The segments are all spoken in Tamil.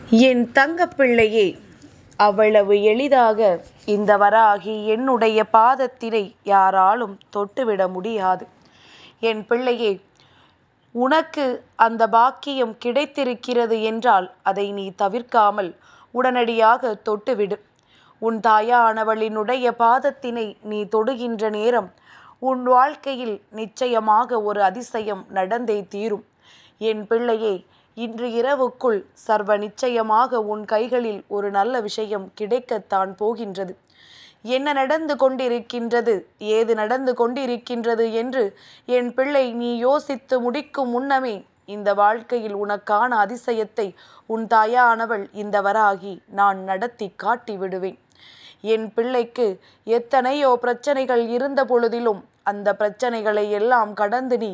என் தங்கப்பிள்ளையே, அவ்வளவு எளிதாக இந்த வராகி என்னுடைய பாதத்தினை யாராலும் தொட்டுவிட முடியாது. என் பிள்ளையே, உனக்கு அந்த பாக்கியம் கிடைத்திருக்கிறது என்றால் அதை நீ தவிர்க்காமல் உடனடியாக தொட்டுவிடு. உன் தாயானவளினுடைய பாதத்தினை நீ தொடுகின்ற நேரம் உன் வாழ்க்கையில் நிச்சயமாக ஒரு அதிசயம் நடந்தே தீரும். என் பிள்ளையே, இன்று இரவுக்குள் சர்வ நிச்சயமாக உன் கைகளில் ஒரு நல்ல விஷயம் கிடைக்கத்தான் போகின்றது. என்ன நடந்து கொண்டிருக்கின்றது, ஏது நடந்து கொண்டிருக்கின்றது என்று என் பிள்ளை நீ யோசித்து முடிக்கும் முன்னமே இந்த வாழ்க்கையில் உனக்கான அதிசயத்தை உன் தாயானவள் இந்த வராகி நான் நடத்தி காட்டி விடுவேன். என் பிள்ளைக்கு எத்தனையோ பிரச்சனைகள் இருந்த பொழுதிலும் அந்த பிரச்சனைகளை எல்லாம் கடந்து நீ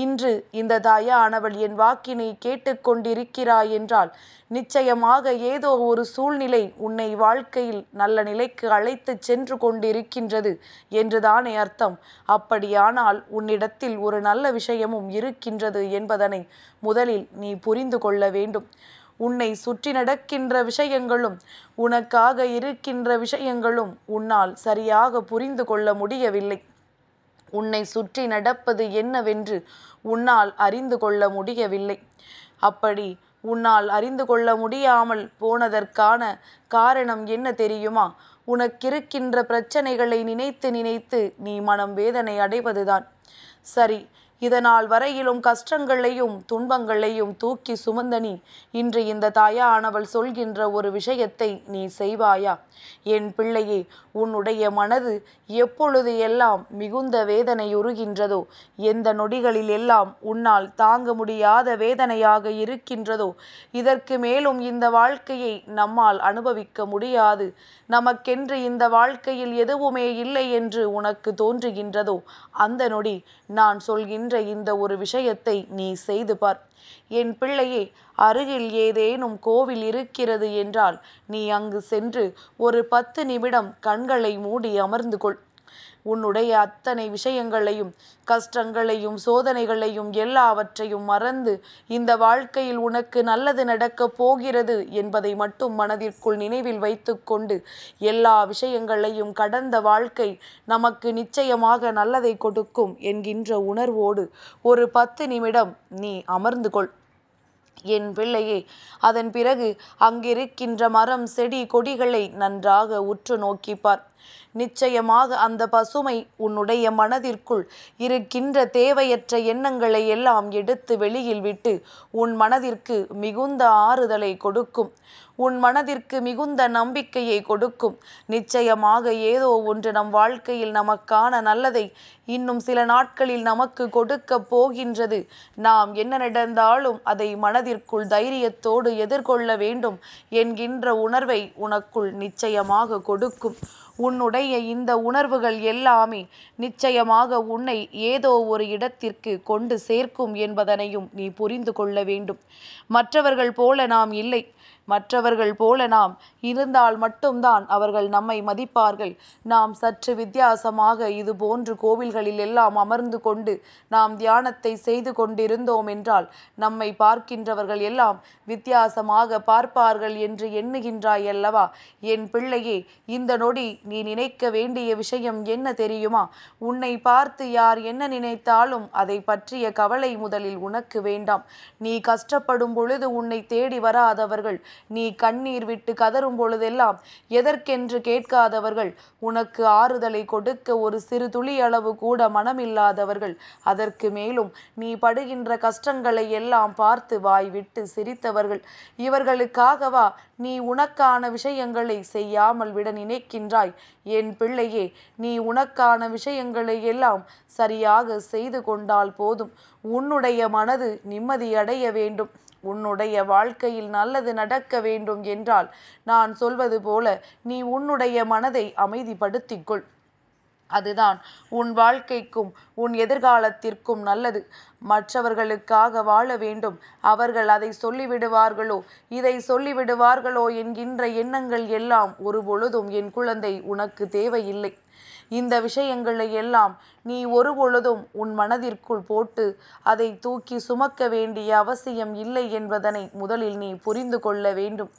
இன்று இந்த தாயானவள் என் வாக்கினை கேட்டுக்கொண்டிருக்கிறாய் என்றால் நிச்சயமாக ஏதோ ஒரு சூழ்நிலை உன்னை வாழ்க்கையில் நல்ல நிலைக்கு அழைத்து சென்று கொண்டிருக்கின்றது என்றுதானே அர்த்தம். அப்படியானால் உன்னிடத்தில் ஒரு நல்ல விஷயமும் இருக்கின்றது என்பதனை முதலில் நீ புரிந்து கொள்ள வேண்டும். உன்னை சுற்றி நடக்கின்ற விஷயங்களும் உனக்காக இருக்கின்ற விஷயங்களும் உன்னால் சரியாக புரிந்து கொள்ள முடியவில்லை. உன்னை சுற்றி நடப்பது என்னவென்று உன்னால் அறிந்து கொள்ள முடியவில்லை. அப்படி உன்னால் அறிந்து கொள்ள முடியாமல் போனதற்கான காரணம் என்ன தெரியுமா? உனக்கிருக்கின்ற பிரச்சனைகளை நினைத்து நினைத்து நீ மனம் வேதனை அடைவதுதான். சரி, இதனால் வரையிலும் கஷ்டங்களையும் துன்பங்களையும் தூக்கி சுமந்த நீ இன்று இந்த தாயானவள் சொல்கின்ற ஒரு விஷயத்தை நீ செய்வாயா? என் பிள்ளையே, உன்னுடைய மனது எப்பொழுது எல்லாம் மிகுந்த வேதனையுறுகின்றதோ, எந்த நொடிகளில் எல்லாம் உன்னால் தாங்க முடியாத வேதனையாக இருக்கின்றதோ, இதற்கு மேலும் இந்த வாழ்க்கையை நம்மால் அனுபவிக்க முடியாது, நமக்கென்று இந்த வாழ்க்கையில் எதுவுமே இல்லை என்று உனக்கு தோன்றுகின்றதோ, அந்த நொடி நான் சொல்கின்ற இந்த ஒரு விஷயத்தை நீ செய்து பார். என் பிள்ளையே, அருகில் ஏதேனும் கோவில் இருக்கிறது என்றால் நீ அங்கு சென்று ஒரு 10 நிமிடம் கண்களை மூடி அமர்ந்து கொள். உன்னுடைய அத்தனை விஷயங்களையும் கஷ்டங்களையும் சோதனைகளையும் எல்லாவற்றையும் மறந்து இந்த வாழ்க்கையில் உனக்கு நல்லது நடக்கப் போகிறது என்பதை மட்டும் மனதிற்குள் நினைவில் வைத்து கொண்டு எல்லா விஷயங்களையும் கடந்த வாழ்க்கை நமக்கு நிச்சயமாக நல்லதை கொடுக்கும் என்கின்ற உணர்வோடு ஒரு 10 நிமிடம் நீ அமர்ந்து கொள். என் பிள்ளையே, அதன் பிறகு அங்கிருக்கின்ற மரம் செடி கொடிகளை நன்றாக உற்று நோக்கிப்பார். நிச்சயமாக அந்த பசுமை உன்னுடைய மனதிற்குள் இருக்கின்ற தேவையற்ற எண்ணங்களை எல்லாம் எடுத்து வெளியில் விட்டு உன் மனதிற்கு மிகுந்த ஆறுதலை கொடுக்கும். உன் மனதிற்கு மிகுந்த நம்பிக்கையை கொடுக்கும். நிச்சயமாக ஏதோ ஒன்று நம் வாழ்க்கையில் நமக்கான நல்லதை இன்னும் சில நாட்களில் நமக்கு கொடுக்க போகின்றது. நாம் என்ன நடந்தாலும் அதை மனதிற்குள் தைரியத்தோடு எதிர்கொள்ள வேண்டும் என்கின்ற உணர்வை உனக்குள் நிச்சயமாக கொடுக்கும். உன்னுடைய இந்த உணர்வுகள் எல்லாமே நிச்சயமாக உன்னை ஏதோ ஒரு இடத்திற்கு கொண்டு சேர்க்கும் என்பதனையும் நீ புரிந்து கொள்ள வேண்டும். மற்றவர்கள் போல நாம் இல்லை. மற்றவர்கள் போல நாம் இருந்தால் மட்டும்தான் அவர்கள் நம்மை மதிப்பார்கள். நாம் சற்று வித்தியாசமாக இது போன்று கோவில்களில் எல்லாம் அமர்ந்து கொண்டு நாம் தியானத்தை செய்து கொண்டிருந்தோம் என்றால் நம்மை பார்க்கின்றவர்கள் எல்லாம் வித்தியாசமாக பார்ப்பார்கள் என்று எண்ணுகின்றாய் அல்லவா? என் பிள்ளையே, இந்த நொடி நீ நினைக்க வேண்டிய விஷயம் என்ன தெரியுமா? உன்னை பார்த்து யார் என்ன நினைத்தாலும் அதை பற்றிய கவலை முதலில் உனக்கு வேண்டாம். நீ கஷ்டப்படும் பொழுது உன்னை தேடி வராதவர்கள், நீ கண்ணீர் விட்டு கதறும் பொழுதெல்லாம் எதற்கென்று கேட்காதவர்கள், உனக்கு ஆறுதலை கொடுக்க ஒரு சிறு துளி அளவு கூட மனமில்லாதவர்கள், அதற்கு மேலும் நீ படுகின்ற கஷ்டங்களை எல்லாம் பார்த்து வாய் விட்டு சிரித்தவர்கள், இவர்களுக்காகவா நீ உனக்கான விஷயங்களை செய்யாமல் விட நினைக்கின்றாய்? என் பிள்ளையே, நீ உனக்கான விஷயங்களை எல்லாம் சரியாக செய்து கொண்டால் போதும். உன்னுடைய மனது நிம்மதியடைய வேண்டும், உன்னுடைய வாழ்க்கையில் நல்லது நடக்க வேண்டும் என்றால் நான் சொல்வது போல நீ உன்னுடைய மனதை அமைதிப்படுத்திக்கொள். அதுதான் உன் வாழ்க்கைக்கும் உன் எதிர்காலத்திற்கும் நல்லது. மற்றவர்களுக்காக வாழ வேண்டும், அவர்கள் அதை சொல்லிவிடுவார்களோ இதை சொல்லிவிடுவார்களோ என்கின்ற எண்ணங்கள் எல்லாம் ஒரு பொழுதும் என் குழந்தை உனக்கு தேவையில்லை. இந்த விஷயங்களை எல்லாம் நீ ஒருபொழுதும் உன் மனதிற்குள் போட்டு அதை தூக்கி சுமக்க வேண்டிய அவசியம் இல்லை என்பதனை முதலில் நீ புரிந்து கொள்ள வேண்டும்.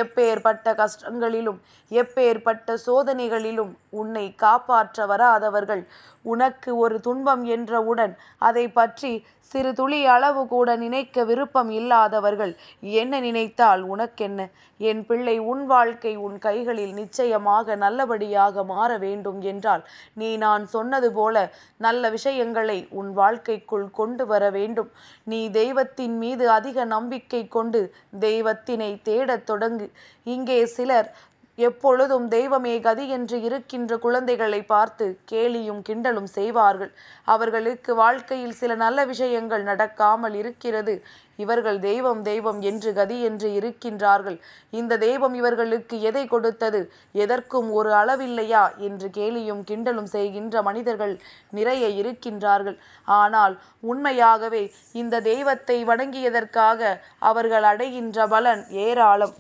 எப்பேற்பட்ட கஷ்டங்களிலும் எப்பேற்பட்ட சோதனைகளிலும் உன்னை காப்பாற்ற வராதவர்கள் உனக்கு ஒரு துன்பம் என்றவுடன் அதை பற்றி சிறு துளி அளவு கூட நினைக்க விருப்பம் இல்லாதவர்கள் என்ன நினைத்தால் உனக்கென்ன? என் பிள்ளை, உன் வாழ்க்கை உன் கைகளில் நிச்சயமாக நல்லபடியாக மாற வேண்டும் என்றால் நீ நான் சொன்னது போல நல்ல விஷயங்களை உன் வாழ்க்கைக்குள் கொண்டு வர வேண்டும். நீ தெய்வத்தின் மீது அதிக நம்பிக்கை கொண்டு தெய்வத்தினை தேடத் தொடங்கு. இங்கே சிலர் எப்பொழுதும் தெய்வமே கதி என்று இருக்கின்ற குழந்தைகளை பார்த்து கேலியும் கிண்டலும் செய்வார்கள். அவர்களுக்கு வாழ்க்கையில் சில நல்ல விஷயங்கள் நடக்காமல் இருக்கிறது. இவர்கள் தெய்வம் தெய்வம் என்று கதி என்று இருக்கின்றார்கள். இந்த தெய்வம் இவர்களுக்கு எதை கொடுத்தது? எதற்கும் ஒரு அளவில்லையா என்று கேலியும் கிண்டலும் செய்கின்ற மனிதர்கள் நிறைய இருக்கின்றார்கள். ஆனால் உண்மையாகவே இந்த தெய்வத்தை வணங்கியதற்காக அவர்கள் அடைகின்ற பலன் ஏராளம்.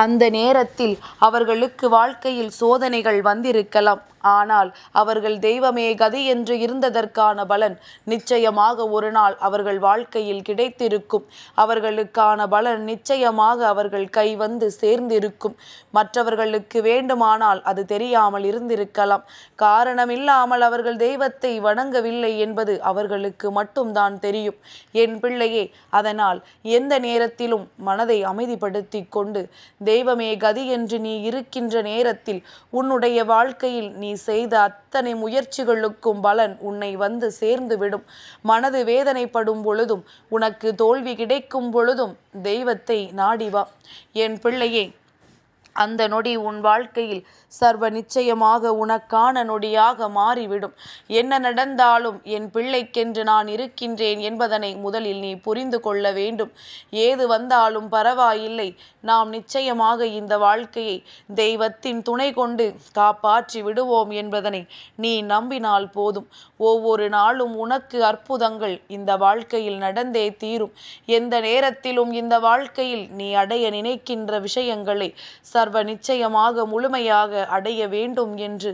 அந்த நேரத்தில் அவர்களுக்கு வாழ்க்கையில் சோதனைகள் வந்திருக்கலாம். ஆனால் அவர்கள் தெய்வமே கதி என்று இருந்ததற்கான பலன் நிச்சயமாக ஒரு நாள் அவர்கள் வாழ்க்கையில் கிடைத்திருக்கும். அவர்களுக்கான பலன் நிச்சயமாக அவர்கள் கை வந்து சேர்ந்திருக்கும். மற்றவர்களுக்கு வேண்டுமானால் அது தெரியாமல் இருந்திருக்கலாம். காரணமில்லாமல் அவர்கள் தெய்வத்தை வணங்கவில்லை என்பது அவர்களுக்கு மட்டும்தான் தெரியும். என் பிள்ளையே, அதனால் எந்த நேரத்திலும் மனதை அமைதிப்படுத்தி கொண்டு தெய்வமே கதி என்று நீ இருக்கின்ற நேரத்தில் உன்னுடைய வாழ்க்கையில் நீ செய்த அத்தனை முயற்சிகளுக்கும் பலன் உன்னை வந்து சேர்ந்துவிடும். மனது வேதனைப்படும் பொழுதும் உனக்கு தோல்வி கிடைக்கும் பொழுதும் தெய்வத்தை நாடிவா. என் பிள்ளையே, அந்த நொடி உன் வாழ்க்கையில் சர்வ நிச்சயமாக உனக்கான நொடியாக மாறிவிடும். என்ன நடந்தாலும் என் பிள்ளைக்கென்று நான் இருக்கின்றேன் என்பதனை முதலில் நீ புரிந்து கொள்ள வேண்டும். ஏது வந்தாலும் பரவாயில்லை, நாம் நிச்சயமாக இந்த வாழ்க்கையை தெய்வத்தின் துணை கொண்டு காப்பாற்றி விடுவோம் என்பதனை நீ நம்பினால் போதும். ஒவ்வொரு நாளும் உனக்கு அற்புதங்கள் இந்த வாழ்க்கையில் நடந்தே தீரும். எந்த நேரத்திலும் இந்த வாழ்க்கையில் நீ அடைய நினைக்கின்ற விஷயங்களை சர்வ நிச்சயமாக முழுமையாக அடைய வேண்டும் என்று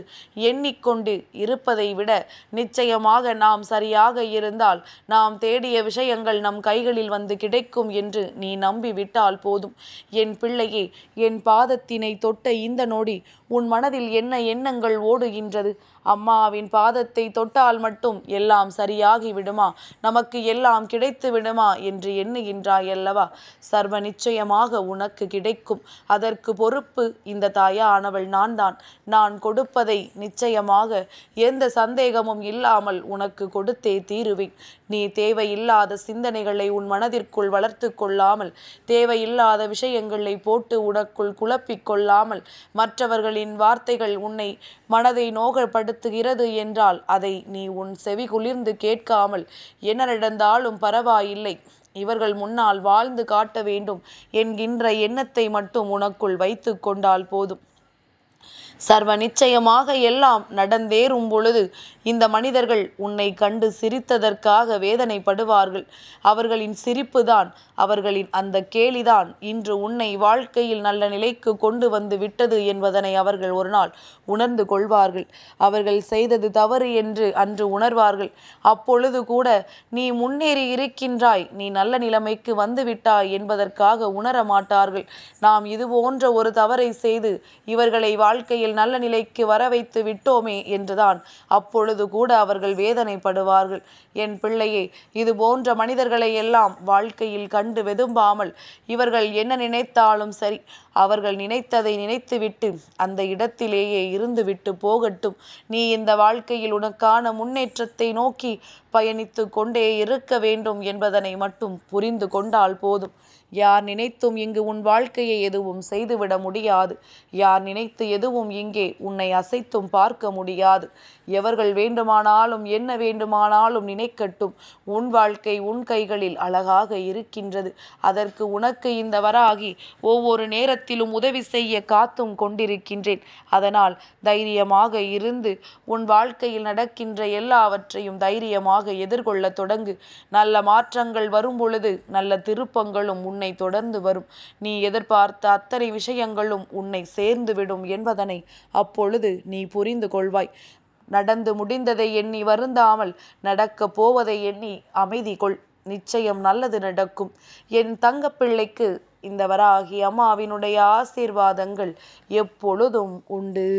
எண்ணிக்கொண்டு இருப்பதை விட நிச்சயமாக நாம் சரியாக இருந்தால் நாம் தேடிய விஷயங்கள் நம் கைகளில் வந்து கிடைக்கும் என்று நீ நம்பிவிட்டால் போதும். என் பிள்ளையே, என் பாதத்தினை தொட்ட இந்த நொடி உன் மனதில் என்ன எண்ணங்கள் ஓடுகின்றது? அம்மாவின் பாதத்தை தொட்டால் மட்டும் எல்லாம் சரியாகி விடுமா, நமக்கு எல்லாம் கிடைத்து விடுமா என்று எண்ணுகின்றாய் அல்லவா? சர்வ நிச்சயமாக உனக்கு கிடைக்கும். அதற்கு பொறுப்பு இந்த தாயானவள் நான் தான். நான் கொடுப்பதை நிச்சயமாக எந்த சந்தேகமும் இல்லாமல் உனக்கு கொடுத்தே தீருவேன். நீ தேவையில்லாத சிந்தனைகளை உன் மனதிற்குள் வளர்த்து கொள்ளாமல், தேவையில்லாத விஷயங்களை போட்டு உனக்குள் குழப்பிக் கொள்ளாமல், மற்றவர்களின் வார்த்தைகள் உன்னை மனதை நோகப்படுத்துகிறது என்றால் அதை நீ உன் செவி குளிர்ந்து கேட்காமல் என்ன நடந்தாலும் பரவாயில்லை, இவர்கள் முன்னால் வாழ்ந்து காட்ட வேண்டும் என்கின்ற எண்ணத்தை மட்டும் உனக்குள் வைத்து கொண்டால் போதும். சர்வ நிச்சயமாக எல்லாம் நடந்தேறும் பொழுது இந்த மனிதர்கள் உன்னை கண்டு சிரித்ததற்காக வேதனைப்படுவார்கள். அவர்களின் சிரிப்புதான், அவர்களின் அந்த கேலிதான் இன்று உன்னை வாழ்க்கையில் நல்ல நிலைக்கு கொண்டு வந்து விட்டது என்பதனை அவர்கள் ஒரு நாள் உணர்ந்து கொள்வார்கள். அவர்கள் செய்தது தவறு என்று அன்று உணர்வார்கள். அப்பொழுது கூட நீ முன்னேறி இருக்கின்றாய், நீ நல்ல நிலைமைக்கு வந்து விட்டாய் என்பதற்காக உணர மாட்டார்கள். நாம் இது போன்ற ஒரு தவறை செய்து இவர்களை வாழ்க்கையில் நல்ல நிலைக்கு வர வைத்து விட்டோமே என்றுதான் அப்பொழுது கூட அவர்கள் வேதனைப்படுவார்கள். என் பிள்ளையே, இது போன்ற மனிதர்களை எல்லாம் வாழ்க்கையில் கண்டு வெதும்பாமல், இவர்கள் என்ன நினைத்தாலும் சரி, அவர்கள் நினைத்ததை நினைத்துவிட்டு அந்த இடத்திலேயே இருந்துவிட்டு போகட்டும். நீ இந்த வாழ்க்கையில் உனக்கான முன்னேற்றத்தை நோக்கி பயணித்து கொண்டே இருக்க வேண்டும் என்பதனை மட்டும் புரிந்து கொண்டால் போதும். யார் நினைத்தும் இங்கு உன் வாழ்க்கையை எதுவும் செய்துவிட முடியாது. யார் நினைத்து எதுவும் இங்கே உன்னை அசைத்தும் பார்க்க முடியாது. எவர்கள் வேண்டுமானாலும் என்ன வேண்டுமானாலும் நினைக்கட்டும். உன் வாழ்க்கை உன் கைகளில் அழகாக இருக்கின்றது. அதற்கு உனக்கு இந்த வராகி ஒவ்வொரு நேரத்திலும் உதவி செய்ய காத்தும் கொண்டிருக்கின்றேன். அதனால் தைரியமாக இருந்து உன் வாழ்க்கையில் நடக்கின்ற எல்லாவற்றையும் தைரியமாக எதிர்கொள்ள தொடங்கு. நல்ல மாற்றங்கள் வரும் பொழுது நல்ல திருப்பங்களும் உன்னை தொடர்ந்து வரும். நீ எதிர்பார்த்த அத்தனை விஷயங்களும் உன்னை சேர்ந்துவிடும் என்பதனை அப்பொழுது நீ புரிந்து கொள்வாய். நடந்து முடிந்ததை எண்ணி வருந்தாமல் நடக்கப் போவதை எண்ணி அமைதி கொள். நிச்சயம் நல்லது நடக்கும். என் தங்கப்பிள்ளைக்கு இந்த வராகி அம்மாவினுடைய ஆசீர்வாதங்கள் எப்பொழுதும் உண்டு.